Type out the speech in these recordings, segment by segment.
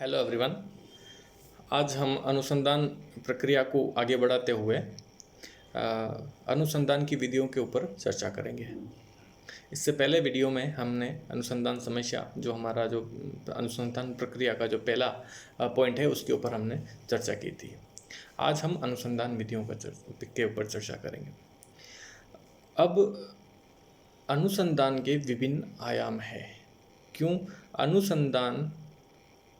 Hello everyone. आज हम अनुसंधान प्रक्रिया को आगे बढ़ाते हुए अनुसंधान की विधियों के ऊपर चर्चा करेंगे। इससे पहले वीडियो में हमने अनुसंधान समस्या जो हमारा जो अनुसंधान प्रक्रिया का जो पहला पॉइंट है उसके ऊपर हमने चर्चा की थी। आज हम अनुसंधान विधियों के ऊपर चर्चा करेंगे। अब अनुसंधान के विभिन्न आयाम हैं। क्यों अनुसंधान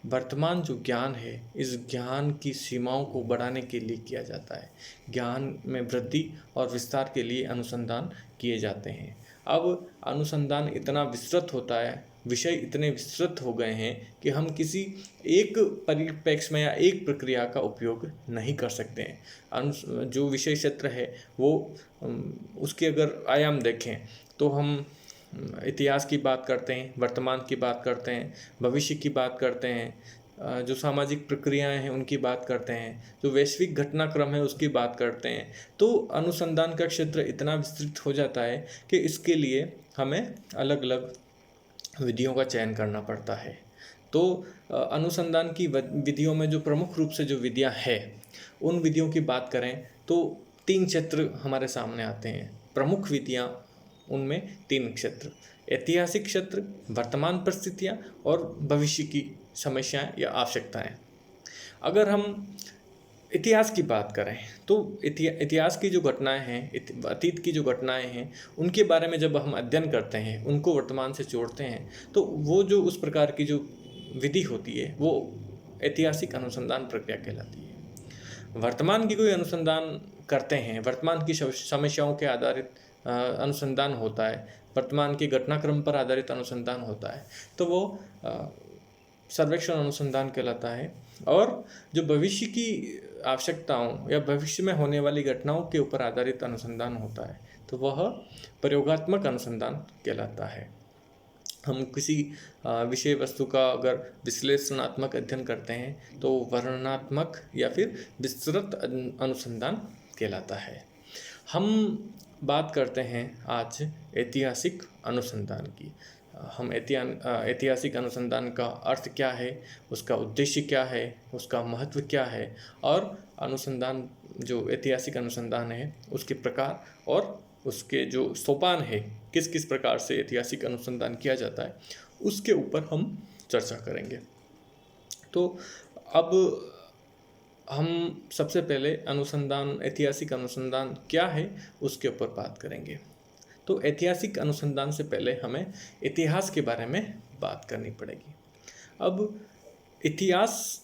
वर्तमान जो ज्ञान है इस ज्ञान की सीमाओं को बढ़ाने के लिए किया जाता है। ज्ञान में वृद्धि और विस्तार के लिए अनुसंधान किए जाते हैं। अब अनुसंधान इतना विस्तृत होता है, विषय इतने विस्तृत हो गए हैं कि हम किसी एक परिप्रेक्ष्य में या एक प्रक्रिया का उपयोग नहीं कर सकते हैं। जो विषय क्षेत्र है वो उसके अगर आयाम देखें तो हम इतिहास की बात करते हैं, वर्तमान की बात करते हैं, भविष्य की बात करते हैं, जो सामाजिक प्रक्रियाएं हैं उनकी बात करते हैं, जो वैश्विक घटनाक्रम है उसकी बात करते हैं। तो अनुसंधान का क्षेत्र इतना विस्तृत हो जाता है कि इसके लिए हमें अलग अलग विधियों का चयन करना पड़ता है। तो अनुसंधान की विधियों में जो प्रमुख रूप से जो विधियाँ हैं उन विधियों की बात करें तो 3 क्षेत्र हमारे सामने आते हैं। प्रमुख विधियाँ उनमें 3 क्षेत्र: ऐतिहासिक क्षेत्र, वर्तमान परिस्थितियाँ और भविष्य की समस्याएं या आवश्यकताएं। अगर हम इतिहास की बात करें तो इतिहास की जो घटनाएं हैं, अतीत की जो घटनाएं हैं, उनके बारे में जब हम अध्ययन करते हैं, उनको वर्तमान से जोड़ते हैं, तो वो जो उस प्रकार की जो विधि होती है वो ऐतिहासिक अनुसंधान प्रक्रिया कहलाती है। वर्तमान की कोई अनुसंधान करते हैं, वर्तमान की समस्याओं के आधारित अनुसंधान होता है, वर्तमान के घटनाक्रम पर आधारित अनुसंधान होता है, तो वो सर्वेक्षण अनुसंधान कहलाता है। और जो भविष्य की आवश्यकताओं या भविष्य में होने वाली घटनाओं के ऊपर आधारित अनुसंधान होता है तो वह प्रयोगात्मक अनुसंधान कहलाता है। हम किसी विषय वस्तु का अगर विश्लेषणात्मक अध्ययन करते हैं तो वर्णनात्मक या फिर विस्तृत अनुसंधान कहलाता है। हम बात करते हैं आज ऐतिहासिक अनुसंधान की। हम ऐतिहासिक अनुसंधान का अर्थ क्या है, उसका उद्देश्य क्या है, उसका महत्व क्या है, और अनुसंधान जो ऐतिहासिक अनुसंधान है उसके प्रकार और उसके जो सोपान है, किस किस प्रकार से ऐतिहासिक अनुसंधान किया जाता है, उसके ऊपर हम चर्चा करेंगे। तो अब हम सबसे पहले ऐतिहासिक अनुसंधान क्या है उसके ऊपर बात करेंगे। तो ऐतिहासिक अनुसंधान से पहले हमें इतिहास के बारे में बात करनी पड़ेगी। अब इतिहास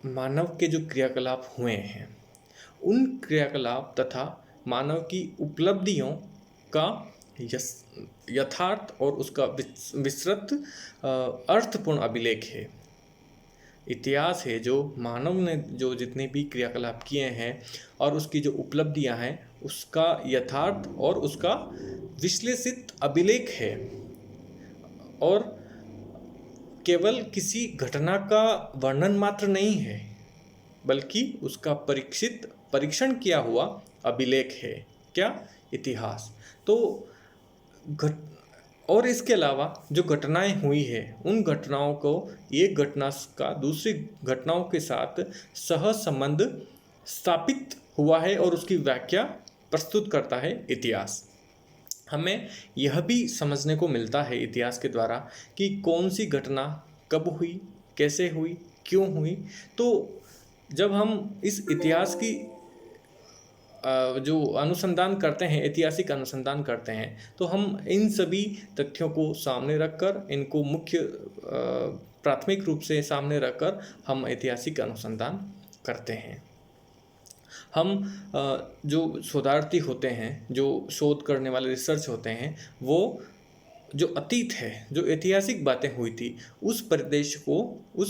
मानव के जो क्रियाकलाप हुए हैं उन क्रियाकलाप तथा मानव की उपलब्धियों का यथार्थ और उसका विस्तृत अर्थपूर्ण अभिलेख है। इतिहास है जो मानव ने जो जितने भी क्रियाकलाप किए हैं और उसकी जो उपलब्धियां हैं उसका यथार्थ और उसका विश्लेषित अभिलेख है, और केवल किसी घटना का वर्णन मात्र नहीं है बल्कि उसका परीक्षण किया हुआ अभिलेख है। क्या? इतिहास। तो और इसके अलावा जो घटनाएं हुई है उन घटनाओं को एक घटना का दूसरी घटनाओं के साथ सह संबंध स्थापित हुआ है और उसकी व्याख्या प्रस्तुत करता है इतिहास। हमें यह भी समझने को मिलता है इतिहास के द्वारा कि कौन सी घटना कब हुई, कैसे हुई, क्यों हुई। तो जब हम इस इतिहास की जो अनुसंधान करते हैं, ऐतिहासिक अनुसंधान करते हैं, तो हम इन सभी तथ्यों को सामने रखकर, इनको मुख्य प्राथमिक रूप से सामने रखकर हम ऐतिहासिक अनुसंधान करते हैं। हम जो शोधार्थी होते हैं, जो शोध करने वाले रिसर्च होते हैं, वो जो अतीत है, जो ऐतिहासिक बातें हुई थी, उस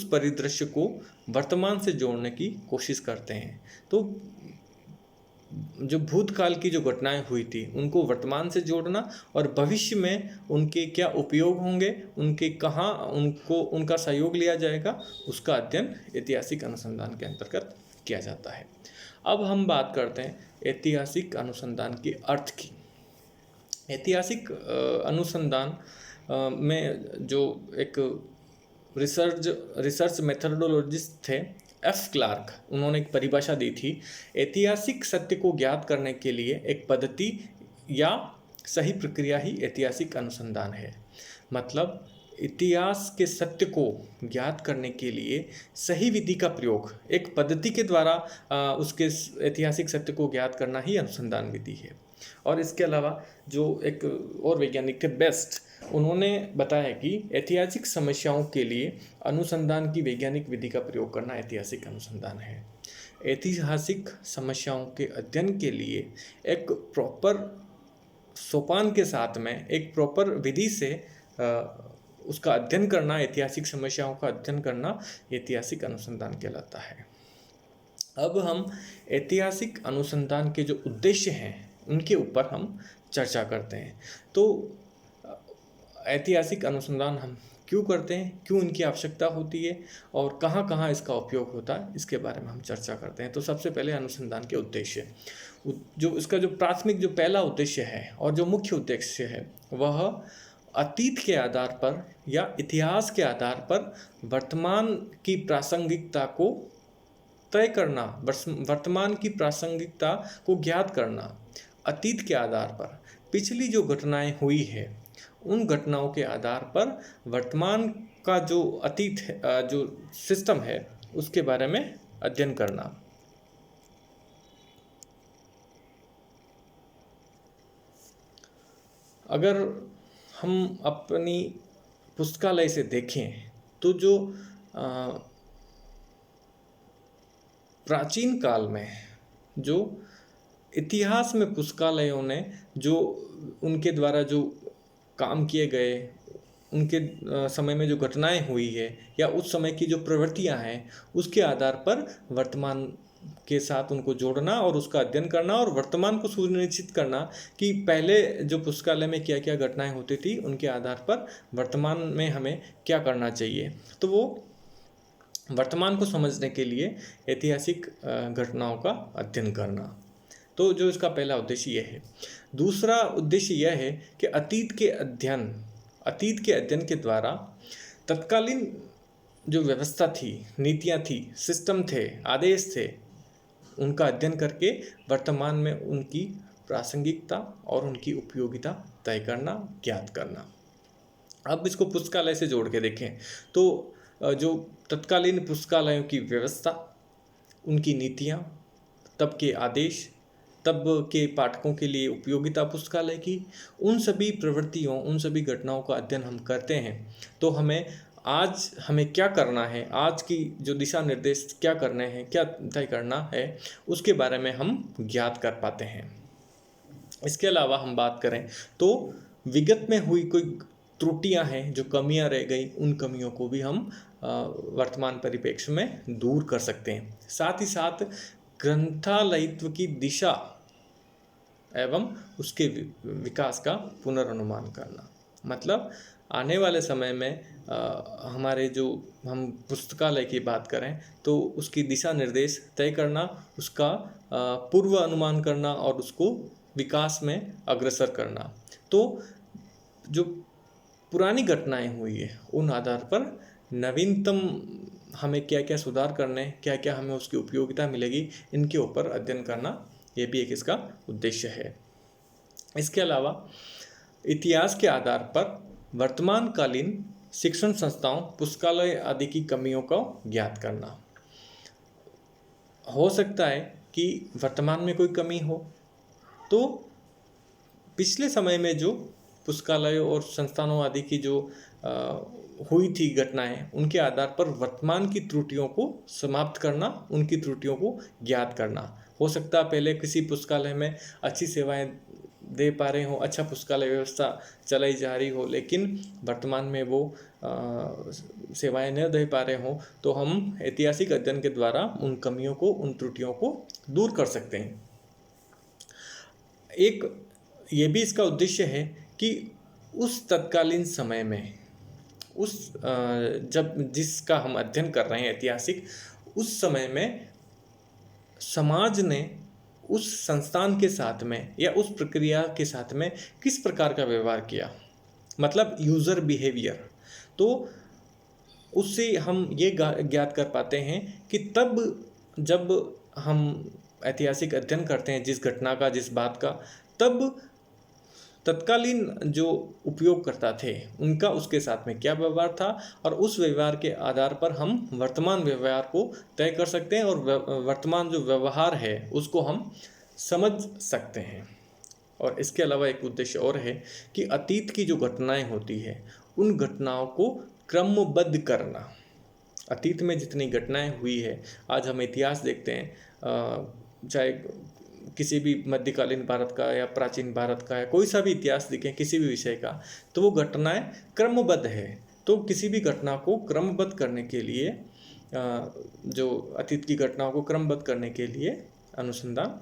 परिदृश्य को वर्तमान से जोड़ने की कोशिश करते हैं। तो जो भूतकाल की जो घटनाएं हुई थी उनको वर्तमान से जोड़ना और भविष्य में उनके क्या उपयोग होंगे, उनका सहयोग लिया जाएगा, उसका अध्ययन ऐतिहासिक अनुसंधान के अंतर्गत किया जाता है। अब हम बात करते हैं ऐतिहासिक अनुसंधान के अर्थ की। ऐतिहासिक अनुसंधान में जो एक रिसर्च मेथडोलॉजिस्ट थे एफ क्लार्क, उन्होंने एक परिभाषा दी थी, ऐतिहासिक सत्य को ज्ञात करने के लिए एक पद्धति या सही प्रक्रिया ही ऐतिहासिक अनुसंधान है। मतलब इतिहास के सत्य को ज्ञात करने के लिए सही विधि का प्रयोग, एक पद्धति के द्वारा उसके ऐतिहासिक सत्य को ज्ञात करना ही अनुसंधान विधि है। और इसके अलावा जो एक और वैज्ञानिक थे बेस्ट, उन्होंने बताया कि ऐतिहासिक समस्याओं के लिए अनुसंधान की वैज्ञानिक विधि का प्रयोग करना ऐतिहासिक अनुसंधान है। ऐतिहासिक समस्याओं के अध्ययन के लिए एक प्रॉपर सोपान के साथ में एक प्रॉपर विधि से उसका अध्ययन करना, ऐतिहासिक समस्याओं का अध्ययन करना ऐतिहासिक अनुसंधान कहलाता है। अब हम ऐतिहासिक अनुसंधान के जो उद्देश्य हैं उनके ऊपर हम चर्चा करते हैं। तो ऐतिहासिक अनुसंधान हम क्यों करते हैं, क्यों इनकी आवश्यकता होती है और कहाँ कहाँ इसका उपयोग होता है, इसके बारे में हम चर्चा करते हैं। तो सबसे पहले अनुसंधान के उद्देश्य, जो इसका जो प्राथमिक जो पहला उद्देश्य है और जो मुख्य उद्देश्य है वह अतीत के आधार पर या इतिहास के आधार पर वर्तमान की प्रासंगिकता को तय करना, वर्तमान की प्रासंगिकता को ज्ञात करना। अतीत के आधार पर पिछली जो घटनाएं हुई है उन घटनाओं के आधार पर वर्तमान का जो अतीत है, जो सिस्टम है उसके बारे में अध्ययन करना। अगर हम अपनी पुस्तकालय से देखें तो जो प्राचीन काल में जो इतिहास में पुस्तकालयों ने जो उनके द्वारा जो काम किए गए, उनके समय में जो घटनाएं हुई है या उस समय की जो प्रवृत्तियां हैं उसके आधार पर वर्तमान के साथ उनको जोड़ना और उसका अध्ययन करना और वर्तमान को सुनिश्चित करना कि पहले जो पुस्तकालय में क्या क्या घटनाएं होती थी उनके आधार पर वर्तमान में हमें क्या करना चाहिए। तो वो वर्तमान को समझने के लिए ऐतिहासिक घटनाओं का अध्ययन करना। तो जो इसका पहला उद्देश्य यह है। दूसरा उद्देश्य यह है कि अतीत के अध्ययन के द्वारा तत्कालीन जो व्यवस्था थी, नीतियाँ थी, सिस्टम थे, आदेश थे, उनका अध्ययन करके वर्तमान में उनकी प्रासंगिकता और उनकी उपयोगिता तय करना, ज्ञात करना। अब इसको पुस्तकालय से जोड़ के देखें तो जो तत्कालीन पुस्तकालयों की व्यवस्था, उनकी नीतियाँ, तब के आदेश, तब के पाठकों के लिए उपयोगिता पुस्तकालय की, उन सभी प्रवृत्तियों, उन सभी घटनाओं का अध्ययन हम करते हैं तो आज हमें क्या करना है, आज की जो दिशा निर्देश क्या करने हैं, क्या तय करना है, उसके बारे में हम ज्ञात कर पाते हैं। इसके अलावा हम बात करें तो विगत में हुई कोई त्रुटियां हैं, जो कमियां रह गई, उन कमियों को भी हम वर्तमान परिप्रेक्ष्य में दूर कर सकते हैं। साथ ही साथ ग्रंथालयित्व की दिशा एवं उसके विकास का पुनर्नुमान करना। मतलब आने वाले समय में हमारे जो हम पुस्तकालय की बात करें तो उसकी दिशा निर्देश तय करना, उसका पूर्व अनुमान करना और उसको विकास में अग्रसर करना। तो जो पुरानी घटनाएं हुई है उन आधार पर नवीनतम हमें क्या क्या सुधार करने, क्या क्या हमें उसकी उपयोगिता मिलेगी, इनके ऊपर अध्ययन करना, ये भी एक इसका उद्देश्य है। इसके अलावा इतिहास के आधार पर वर्तमानकालीन शिक्षण संस्थाओं, पुस्तकालय आदि की कमियों को ज्ञात करना। हो सकता है कि वर्तमान में कोई कमी हो तो पिछले समय में जो पुस्तकालयों और संस्थानों आदि की जो हुई थी घटनाएं, उनके आधार पर वर्तमान की त्रुटियों को समाप्त करना, उनकी त्रुटियों को ज्ञात करना। हो सकता है पहले किसी पुस्तकालय में अच्छी सेवाएं दे पा रहे हो, अच्छा पुस्तकालय व्यवस्था चलाई जा रही हो, लेकिन वर्तमान में वो सेवाएं न दे पा रहे हो, तो हम ऐतिहासिक अध्ययन के द्वारा उन कमियों को, उन त्रुटियों को दूर कर सकते हैं। एक ये भी इसका उद्देश्य है कि उस तत्कालीन समय में जिसका हम अध्ययन कर रहे हैं ऐतिहासिक, उस समय में समाज ने उस संस्थान के साथ में या उस प्रक्रिया के साथ में किस प्रकार का व्यवहार किया, मतलब यूज़र बिहेवियर। तो उससे हम ये ज्ञात कर पाते हैं कि तब जब हम ऐतिहासिक अध्ययन करते हैं जिस घटना का, जिस बात का, तब तत्कालीन जो उपयोगकर्ता थे उनका उसके साथ में क्या व्यवहार था, और उस व्यवहार के आधार पर हम वर्तमान व्यवहार को तय कर सकते हैं, और वर्तमान जो व्यवहार है उसको हम समझ सकते हैं। और इसके अलावा एक उद्देश्य और है कि अतीत की जो घटनाएं होती है उन घटनाओं को क्रमबद्ध करना। अतीत में जितनी घटनाएं हुई है, आज हम इतिहास देखते हैं, चाहे किसी भी मध्यकालीन भारत का या प्राचीन भारत का या कोई सा भी इतिहास देखें किसी भी विषय का, तो वो घटनाएं क्रमबद्ध है। तो किसी भी घटना को क्रमबद्ध करने के लिए, जो अतीत की घटनाओं को क्रमबद्ध करने के लिए अनुसंधान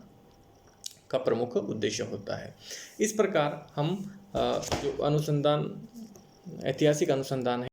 का प्रमुख उद्देश्य होता है। इस प्रकार हम जो अनुसंधान, ऐतिहासिक अनुसंधान है